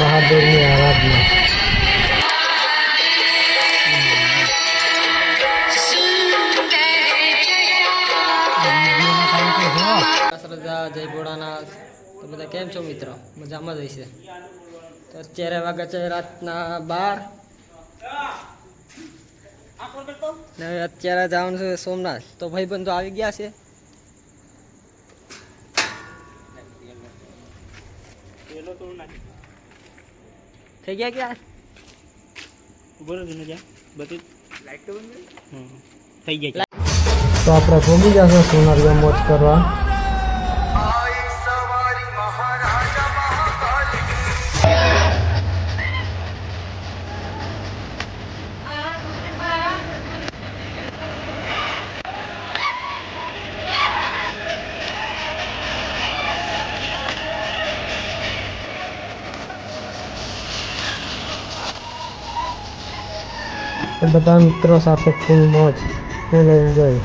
મહાદેવની આરાધના. શ્રદ્ધા, જય ભોળાનાથ. તો બધા કેમ છો મિત્રો? મજામાં જ હશે. તો અત્યારે વાગે છે રાતના 12 ને અત્યારે જવાનું છે સોમનાથ. તો ભાઈબંધો આવી ગયા છે. થઈ ગયા ક્યાં થઈ ગયા. તો આપણે ભૂગી જશે સોનારિયા મોજ કરવા. બધા મિત્રો સાથે ફૂલ મોજ ફૂલ એન્જોય.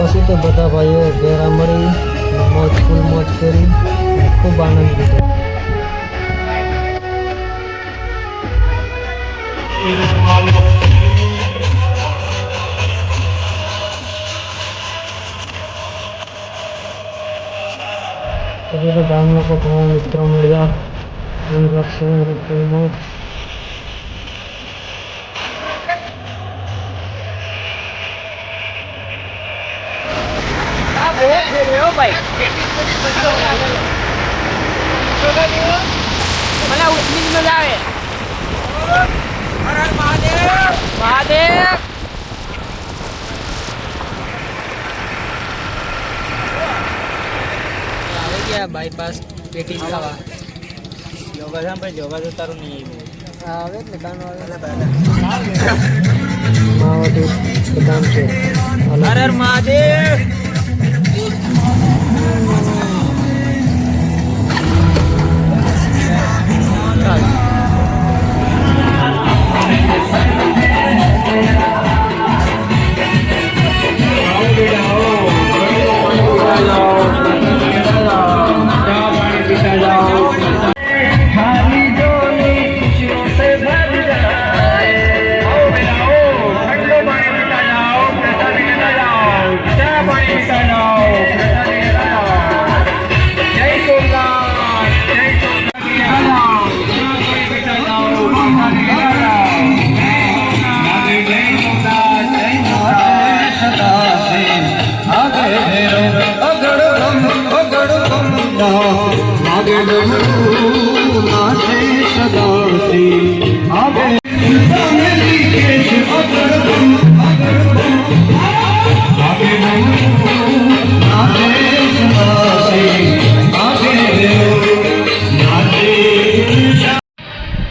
પછી તો બધા ભાઈઓ ભેરા મળી મોજ ફૂલ મોજ કરી ખૂબ આનંદ લીધો. પછી તો ગામ લોકો ઘણા મિત્રો મળ્યા. મને ઉઠની મજા આવે. મહાદેવ મહાદેવ. આવી ગયા બાયપાસ પેટી ખાવા. યોગા તો તારું નહીં આવે ને કાનો આવે બદામ છે. હર હર મહાદેવ.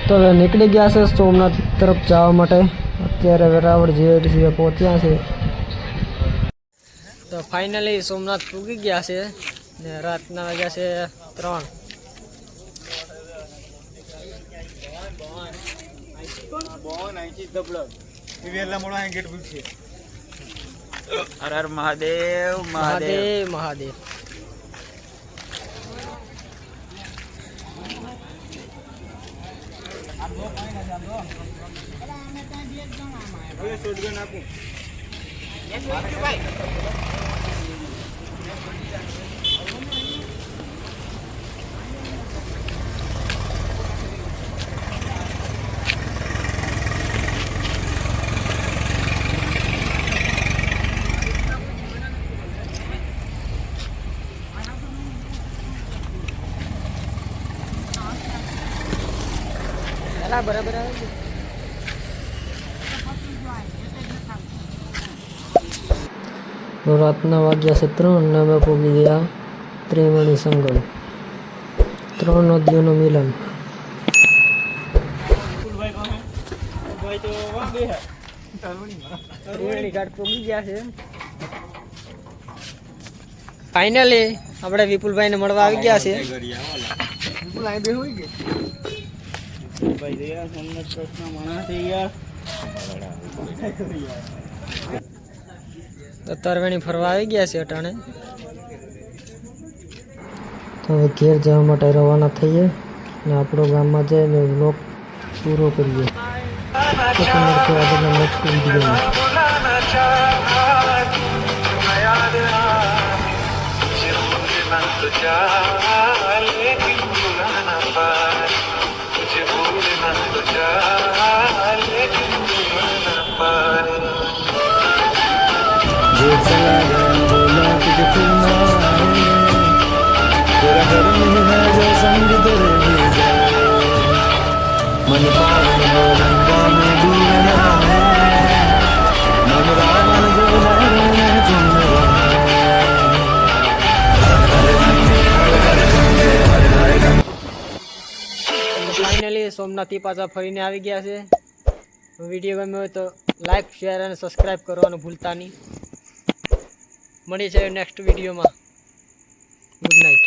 તો નીકળી ગયા છે સોમનાથ તરફ જવા માટે. અત્યારે વેરાવળ જીઆઈડીસી પહોંચ્યા છે. તો ફાઇનલી સોમનાથ પૂગી ગયા છે ને રાતના વાગ્યા છે 3. હર હર મહાદેવ મહાદેવ મહાદેવ. બરાબર આવે છે. તો રાતના વાગ્યા છે 3 ને અમે પહોંચી ગયા ત્રિવેણી સંગમ. 3 નદીઓનું મિલન. ત્રિવેણી ઘાટ પહોંચી ગયા છે. ફાઇનલી આપણે વિપુલભાઈને મળવા આવી ગયા છે. તો ત્રિવેણી ફરવા આવી ગયા છે અટાણે. તો હવે ઘેર જવા માટે રવાના થઈએ ને આપણો ગામમાં જઈને વ્લોગ પૂરો કરીએ. પછી મળશું આગળના નેક્સ્ટ વિડીયોમાં. जो चला गया बोला तुझे फिर ना आए, तेरा घर में है जो संग तेरे भी जाए, मन पावन हो गंगा में डूबना है, मन रावण जो लहरों में चुन ફાઇનલી સોમનાથથી પાછા ફરીને આવી ગયા છે. વિડીયો ગમ્યો હોય તો લાઈક શેર અને સબસ્ક્રાઈબ કરવાનું ભૂલતા નહીં. મળી છે નેક્સ્ટ વિડીયોમાં. Good night.